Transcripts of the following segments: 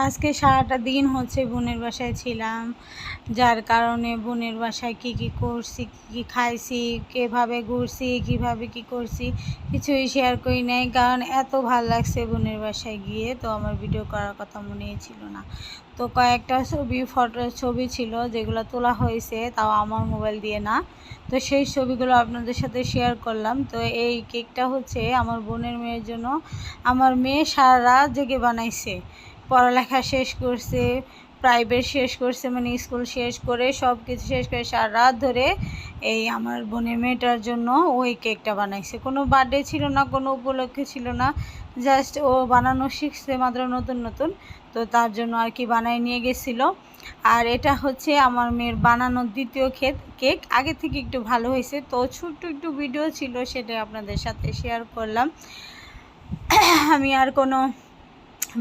আজকে সারাটা দিন হচ্ছে বোনের বাসায় ছিলাম, যার কারণে বোনের বাসায় কী কী করছি, কী কী খাইছি, কীভাবে ঘুরছি, কীভাবে কী করছি কিছুই শেয়ার করি নাই, কারণ এত ভাল লাগছে বোনের বাসায় গিয়ে। তো আমার ভিডিও করার কথা মনেই ছিল না। তো কয়েকটা ছবি ছিল যেগুলো তোলা হয়েছে, তাও আমার মোবাইল দিয়ে না। তো সেই ছবিগুলো আপনাদের সাথে শেয়ার করলাম। তো এই কেকটা হচ্ছে আমার বোনের মেয়ের জন্য। আমার মেয়ে সারা রাত জেগে বানাইছে, পড়ালেখা শেষ করছে, প্রাইভেট শেষ করছে, মানে স্কুল শেষ করে সব কিছু শেষ করে সারা রাত ধরে এই আমার বোনের মেয়েটার জন্য ওই কেকটা বানাইছে। কোনো বার্থডে ছিল না, কোনো উপলক্ষে ছিল না, জাস্ট ও বানানো শিখছে মাত্র নতুন নতুন। তো তার জন্য আর কি বানাই নিয়ে গেছিলো। আর এটা হচ্ছে আমার মেয়ের বানানোর দ্বিতীয় কেক। আগে থেকে একটু ভালো হয়েছে, তো ছোট্ট একটু ভিডিও ছিল, সেটাই আপনাদের সাথে শেয়ার করলাম। আমি আর কোনো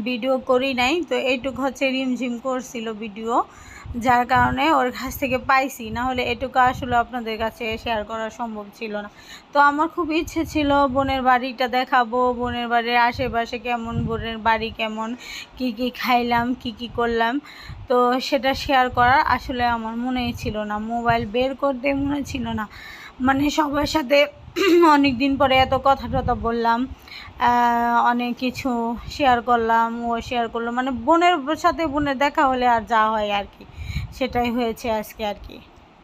ভিডিও করি নাই, তো এইটুকু হচ্ছে রিমঝিম করছিল ভিডিও, যার কারণে ওর কাছ থেকে পাইছি, না হলে এটুকু আসলে আপনাদের কাছে শেয়ার করা সম্ভব ছিল না। তো আমার খুব ইচ্ছে ছিল বোনের বাড়িটা দেখাবো, বোনের বাড়ির আশেপাশে কেমন, বোনের বাড়ি কেমন, কি কি খাইলাম, কি কি করলাম, তো সেটা শেয়ার করার আসলে আমার মনেই ছিল না, মোবাইল বের করতে মনে ছিল না। মানে সবার সাথে অনেক দিন পরে এত কথা টথা বললাম, অনেক কিছু শেয়ার করলাম, ও শেয়ার করলো, মানে বোনের সাথে বোনের দেখা হলে আর যা হয় আর কি, সেটাই হয়েছে আজকে আর কি।